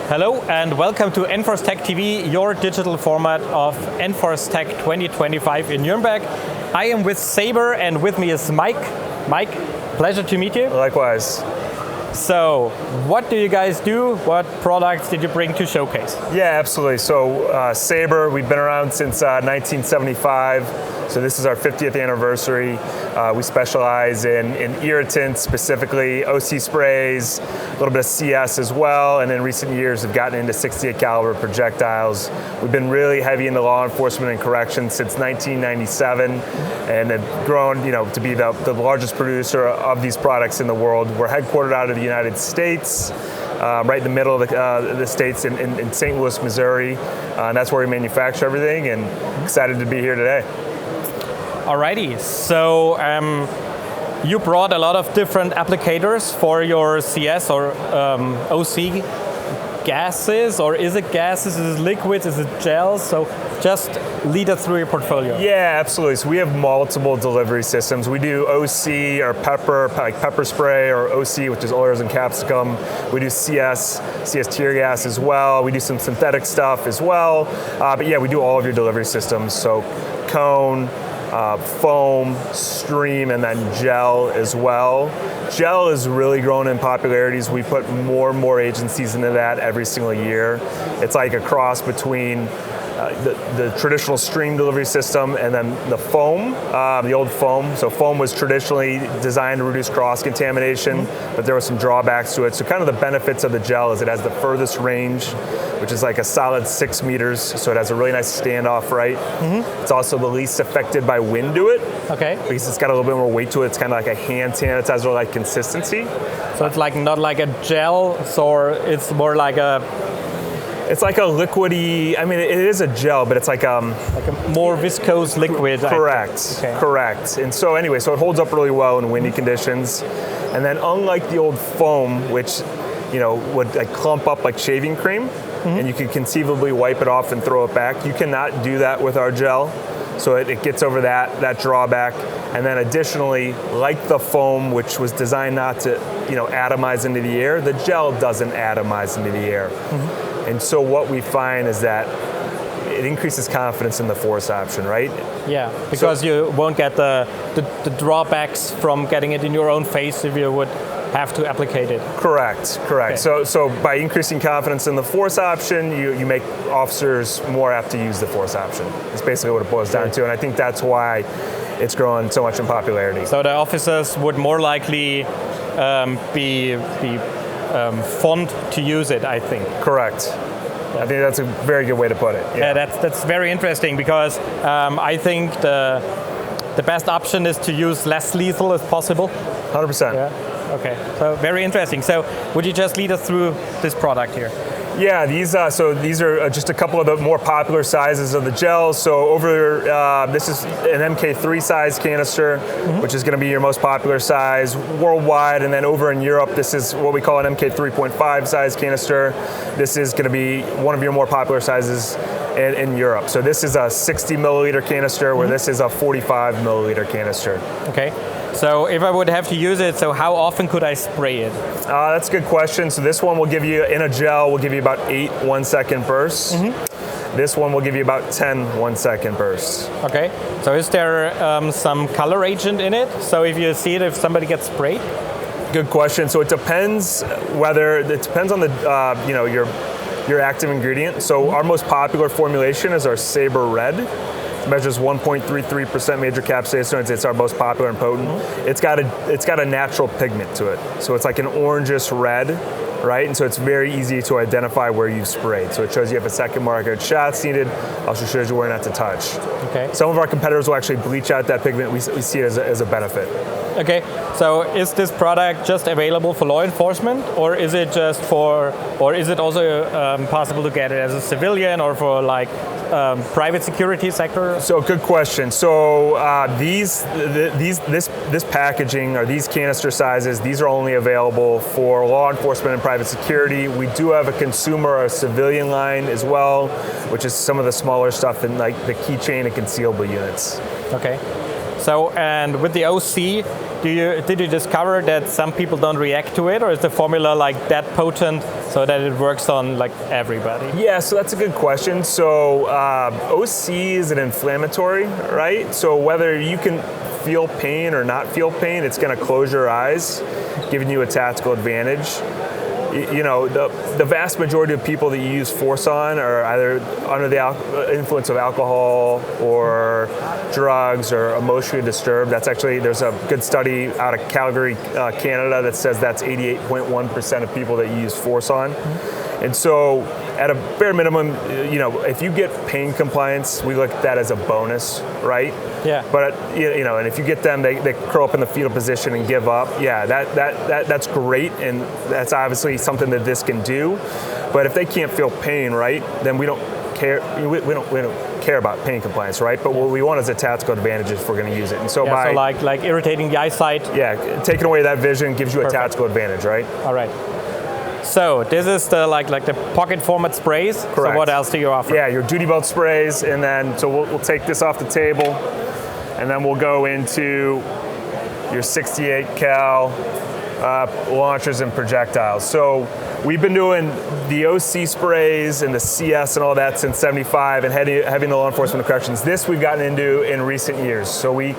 Hello and welcome to Enforce Tech TV, your digital format of Enforce Tech 2025 in Nuremberg. I am with Saber and with me is Mike. Mike, pleasure to meet you. Likewise. So, what do you guys do? What products did you bring to showcase? Yeah, absolutely. So, Sabre, we've been around since 1975. So this is our 50th anniversary. We specialize in Irritant, specifically OC sprays, a little bit of CS as well, and in recent years have gotten into 68 caliber projectiles. We've been really heavy into law enforcement and corrections since 1997, and have grown, to be the largest producer of these products in the world. We're headquartered out of the United States, right in the middle of the states in St. Louis, Missouri, and that's where we manufacture everything. And excited to be here today. Alrighty, so you brought a lot of different applicators for your CS or OC gases, or is it gases, is it liquids, is it gels? So just lead us through your portfolio. Yeah, absolutely. So we have multiple delivery systems. We do OC or pepper, like pepper spray, or OC, which is oils and capsicum. We do CS tear gas as well. We do some synthetic stuff as well. But yeah, we do all of your delivery systems. So cone, foam, stream, and then gel as well. Gel is really growing in popularity. We put more and more agencies into that every single year. It's like a cross between the traditional stream delivery system and then the foam, the old foam. So foam was traditionally designed to reduce cross-contamination, but there were some drawbacks to it. So kind of the benefits of the gel is it has the furthest range, which is like a solid 6 meters, so it has a really nice standoff, right? Mm-hmm. It's also the least affected by wind to it. Okay. Because it's got a little bit more weight to it. It's kind of like a hand sanitizer-like consistency. So it's like not like a gel, so it's more like a... It's like a liquidy, I mean, it is a gel, but it's like a more viscose liquid. Correct, okay. Correct. And so anyway, so it holds up really well in windy conditions. And then unlike the old foam, which would like clump up like shaving cream, and you could conceivably wipe it off and throw it back, you cannot do that with our gel. So it gets over that drawback. And then additionally, like the foam, which was designed not to atomize into the air, the gel doesn't atomize into the air. Mm-hmm. And so what we find is that it increases confidence in the force option, right? Yeah, because you won't get the drawbacks from getting it in your own face if you would have to applicate it. Correct. Okay. So by increasing confidence in the force option, you make officers more apt to use the force option. It's basically what it boils down to, and I think that's why it's growing so much in popularity. So the officers would more likely be fond to use it, I think. Correct. I think that's a very good way to put it. Yeah, that's very interesting because I think the best option is to use less lethal as possible. 100%. Yeah. Okay. So very interesting. So would you just lead us through this product here? Yeah, these are just a couple of the more popular sizes of the gels. So over this is an MK3 size canister, which is going to be your most popular size worldwide. And then over in Europe, this is what we call an MK3.5 size canister. This is going to be one of your more popular sizes in Europe. So this is a 60 milliliter canister, where this is a 45 milliliter canister. Okay. So if I would have to use it, so how often could I spray it? That's a good question. So this one will give you, in a gel, will give you about 8 1-second bursts. Mm-hmm. This one will give you about 10 1-second bursts. Okay. So is there some color agent in it? So if you see it, if somebody gets sprayed? Good question. So it depends on the your active ingredient. So our most popular formulation is our Saber Red. Measures 1.33% major capsaicin. It's our most popular and potent. It's got a natural pigment to it, so it's like an orangish red, right? And so it's very easy to identify where you've sprayed. So it shows you have a second marker shots needed. Also shows you where not to touch. Okay. Some of our competitors will actually bleach out that pigment. We see it as a benefit. Okay. So is this product just available for law enforcement, or is it also possible to get it as a civilian or for like private security sector? So good question. So this packaging, or these canister sizes, these are only available for law enforcement and private security. We do have a consumer or civilian line as well, which is some of the smaller stuff in like the keychain and concealable units. Okay. So, and with the OC, did you discover that some people don't react to it, or is the formula like that potent so that it works on like everybody? Yeah, so that's a good question. So OC is an inflammatory, right? So whether you can feel pain or not feel pain, it's going to close your eyes, giving you a tactical advantage. You know, the vast majority of people that you use force on are either under the influence of alcohol or drugs or emotionally disturbed. That's actually, there's a good study out of Calgary, Canada that says that's 88.1% of people that you use force on. And so at a bare minimum, you know, if you get pain compliance, we look at that as a bonus, right? Yeah. But you know, and if you get them, they curl up in the fetal position and give up. Yeah, that's great, and that's obviously something that this can do. But if they can't feel pain, right, then we don't care. We don't care about pain compliance, right? But what we want is a tactical advantage if we're going to use it. And so so like irritating the eyesight. Yeah, taking away that vision gives you a tactical advantage, right? All right. So this is the like the pocket format sprays. Correct. So what else do you offer? Yeah, your duty belt sprays, and then so we'll take this off the table, and then we'll go into your 68 cal launchers and projectiles. So we've been doing the OC sprays and the CS and all that since '75, and having the law enforcement corrections. This we've gotten into in recent years. So we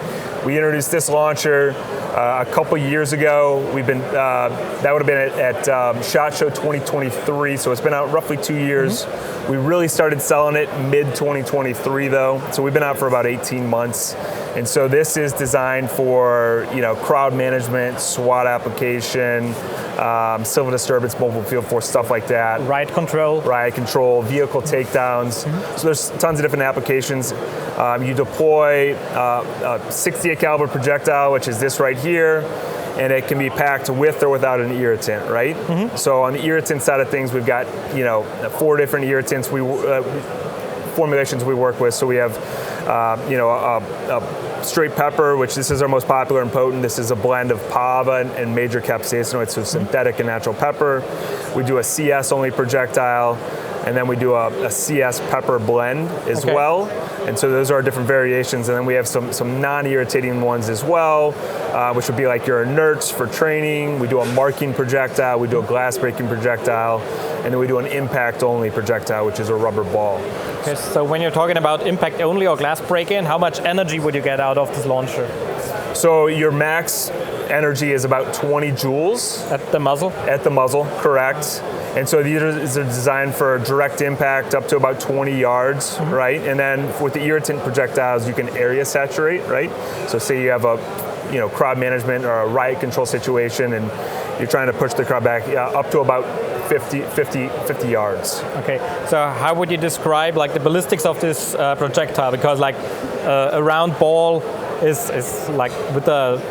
introduced this launcher a couple years ago. We've been that would have been at SHOT Show 2023. So it's been out roughly 2 years. Mm-hmm. We really started selling it mid 2023 though. So we've been out for about 18 months. And so this is designed for, you know, crowd management, SWAT application, civil disturbance, mobile field force, stuff like that. Riot control, vehicle takedowns. Mm-hmm. So there's tons of different applications. You deploy a 68 caliber projectile, which is this right here, and it can be packed with or without an irritant, right? Mm-hmm. So on the irritant side of things, we've got, you know, 4 different irritants formulations we work with. So we have, you know, a straight pepper, which this is our most popular and potent. This is a blend of pava and major capsaicinoids, so synthetic and natural pepper. We do a CS only projectile, and then we do a CS pepper blend as well. And so those are different variations. And then we have some non-irritating ones as well, which would be like your inerts for training. We do a marking projectile. We do a glass breaking projectile. And then we do an impact only projectile, which is a rubber ball. Okay, so when you're talking about impact only or glass break-in, how much energy would you get out of this launcher? So your max energy is about 20 joules. At the muzzle? At the muzzle, correct. And so these are designed for direct impact up to about 20 yards, mm-hmm. right? And then with the irritant projectiles, you can area saturate, right? So say you have a, you know, crowd management or a riot control situation, and you're trying to push the crowd back up to about 50 yards. Okay, so how would you describe like the ballistics of this projectile? Because like a round ball is like with the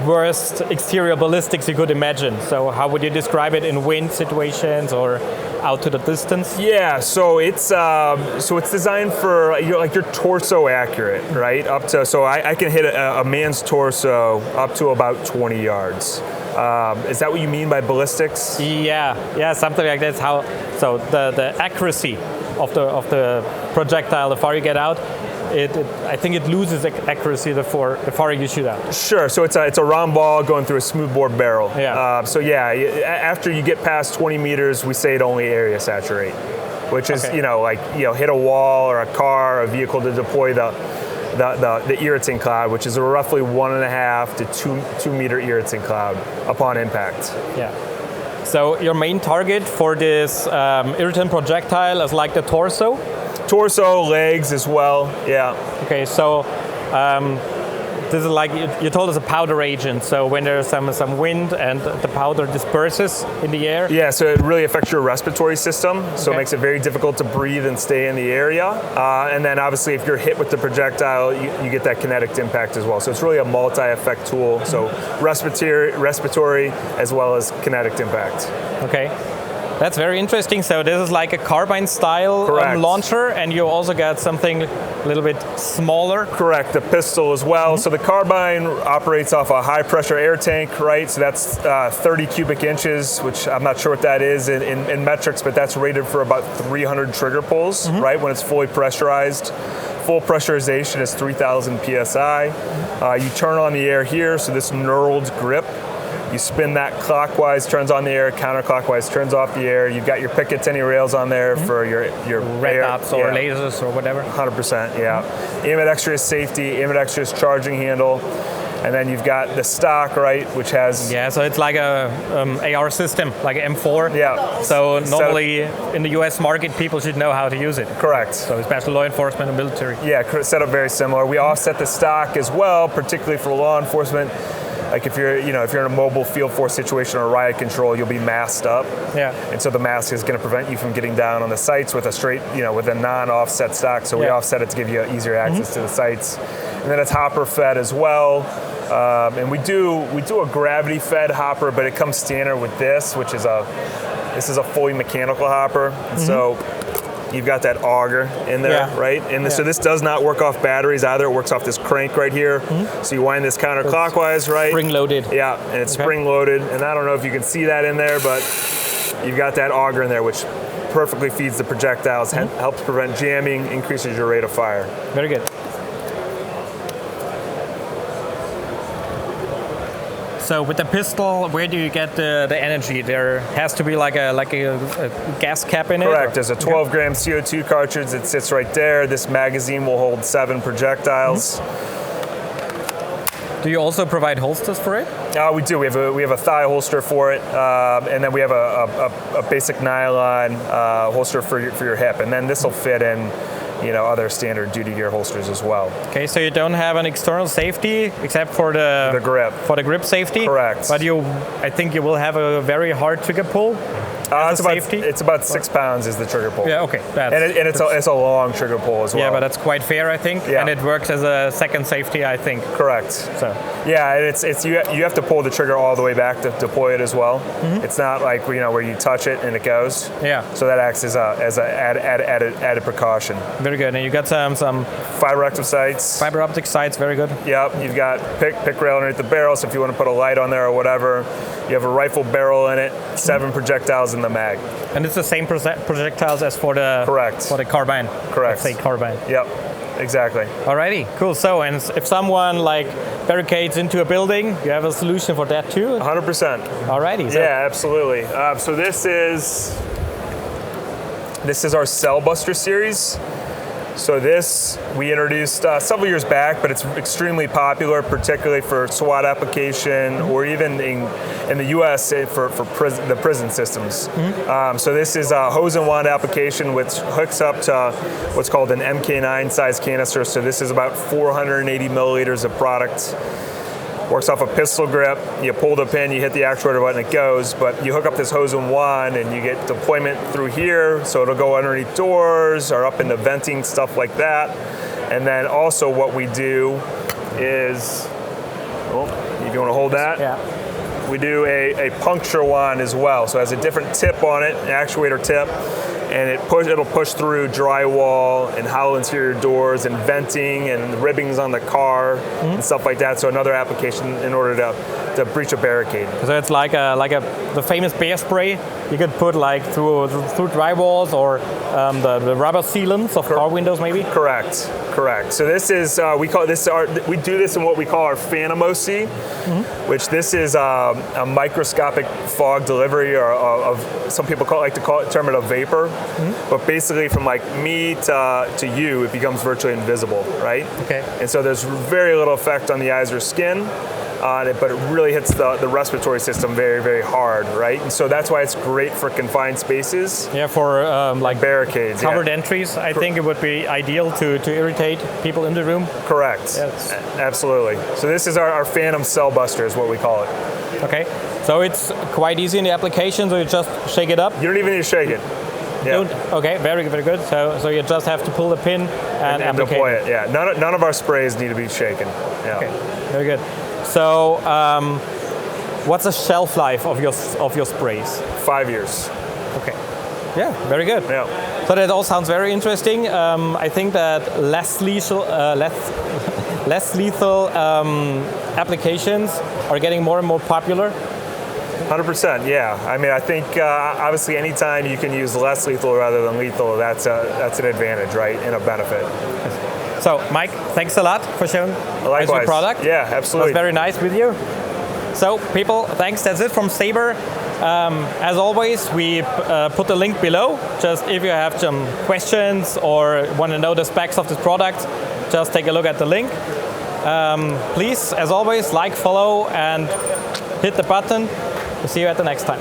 worst exterior ballistics you could imagine. So how would you describe it in wind situations or out to the distance? Yeah, so it's designed for like your torso accurate, right? Up to, so I can hit a man's torso up to about 20 yards. Is that what you mean by ballistics? Yeah, something like that. So the accuracy of the projectile, the farther you get out, I think it loses accuracy the farther you shoot out. Sure. So it's a round ball going through a smoothbore barrel. Yeah. So after you get past 20 meters, we say it only area saturate, which is hit a wall or a car, a vehicle to deploy the irritant cloud, which is a roughly 1.5 to 2 meter irritant cloud upon impact. Yeah. So your main target for this irritant projectile is like the torso? Torso, legs as well, yeah. Okay, so this is like, you told us a powder agent, so when there's some wind and the powder disperses in the air? Yeah, so it really affects your respiratory system, so it makes it very difficult to breathe and stay in the area. And then obviously if you're hit with the projectile, you get that kinetic impact as well. So it's really a multi-effect tool, so respiratory as well as kinetic impact. Okay. That's very interesting. So this is like a carbine style launcher, and you also got something a little bit smaller. Correct, the pistol as well. Mm-hmm. So the carbine operates off a high pressure air tank, right? So that's 30 cubic inches, which I'm not sure what that is in metrics, but that's rated for about 300 trigger pulls, mm-hmm. right? When it's fully pressurized. Full pressurization is 3,000 psi. You turn on the air here, so this knurled grip. You spin that clockwise, turns on the air, counterclockwise, turns off the air. You've got your Picatinny rails on there for your red air, dots or lasers or whatever. 100%, yeah. Ambidextrous safety, ambidextrous charging handle. And then you've got the stock, right, which has... Yeah, so it's like a AR system, like an M4. Yeah. So normally in the US market, people should know how to use it. Correct. So especially law enforcement and military. Yeah, set up very similar. We offset the stock as well, particularly for law enforcement. Like if you're in a mobile field force situation or riot control, you'll be masked up. Yeah. And so the mask is going to prevent you from getting down on the sites with a straight, with a non-offset stock. So we offset it to give you easier access to the sites. And then it's hopper fed as well. And we do a gravity fed hopper, but it comes standard with this, which is this is a fully mechanical hopper. And so you've got that auger in there, right? And so this does not work off batteries either. It works off this crank right here. So you wind this counterclockwise, right? Spring loaded. Yeah, and it's spring loaded. And I don't know if you can see that in there, but you've got that auger in there, which perfectly feeds the projectiles, helps prevent jamming, increases your rate of fire. Very good. So with the pistol, where do you get the energy? There has to be like a gas cap in it? Correct. There's a 12-gram CO2 cartridge that sits right there. This magazine will hold 7 projectiles. Do you also provide holsters for it? We do. We have a thigh holster for it, and then we have a basic nylon holster for your hip, and then this will fit in other standard duty gear holsters as well. Okay, so you don't have an external safety except for the grip. For the grip safety? Correct. But I think you will have a very hard trigger pull. It's about 6 pounds is the trigger pull. Yeah, okay. And it's a long trigger pull as well. Yeah, but that's quite fair, I think. Yeah. And it works as a second safety, I think. Correct. So. Yeah, and you have to pull the trigger all the way back to deploy it as well. It's not like where you touch it and it goes. Yeah. So that acts as added precaution. Very good. And you got some fiber optic sights. Fiber optic sights, very good. Yep. You've got pick rail underneath the barrel, so if you want to put a light on there or whatever. You have a rifle barrel in it, 7 projectiles in the mag. And it's the same projectiles as for the carbine. Correct. Let's say carbine. Yep. Exactly. Alrighty, cool. So, and if someone barricades into a building, you have a solution for that too? 100%. Alrighty. So. Yeah, absolutely. So this is our Cell Buster series. So this we introduced several years back, but it's extremely popular, particularly for SWAT application or even in the U.S. for the prison systems. So this is a hose and wand application which hooks up to what's called an MK9 size canister. So this is about 480 milliliters of product. Works off a pistol grip. You pull the pin, you hit the actuator button, it goes. But you hook up this hose and wand, and you get deployment through here. So it'll go underneath doors or up into venting, stuff like that. And then also what we do is, if you want to hold that, we do a puncture wand as well. So it has a different tip on it, an actuator tip. And it'll push through drywall and hollow interior doors and venting and ribbings on the car and stuff like that. So another application in order to breach a barricade. So it's like the famous bear spray you could put through drywalls or the rubber sealants of car windows maybe. Correct. So this is we do this in what we call our Phantom OC, which this is a microscopic fog delivery, or of some people term it a vapor. But basically, from me to you, it becomes virtually invisible, right? Okay. And so there's very little effect on the eyes or skin. But it really hits the respiratory system very, very hard, right? And so that's why it's great for confined spaces. Yeah, for barricades. Covered entries, I think it would be ideal to irritate people in the room. Correct. Yes. Absolutely. So this is our Phantom Cell Buster is what we call it. Okay. So it's quite easy in the application, so you just shake it up? You don't even need to shake it. Yeah. Okay, very, very good. So you just have to pull the pin and apply deploy it. Yeah. None of our sprays need to be shaken. Yeah. Okay. Very good. So, what's the shelf life of your sprays? 5 years. Okay. Yeah, very good. Yeah. So that all sounds very interesting. I think that less lethal applications are getting more and more popular. 100%. Yeah. I mean, I think obviously anytime you can use less lethal rather than lethal, that's an advantage, right, and a benefit. So, Mike, thanks a lot for showing us your product. Yeah, It absolutely. was very nice with you. So, people, thanks. That's it from Saber. As always, we put the link below. Just if you have some questions or want to know the specs of this product, just take a look at the link. Please, as always, like, follow, and hit the button. We'll see you at the next time.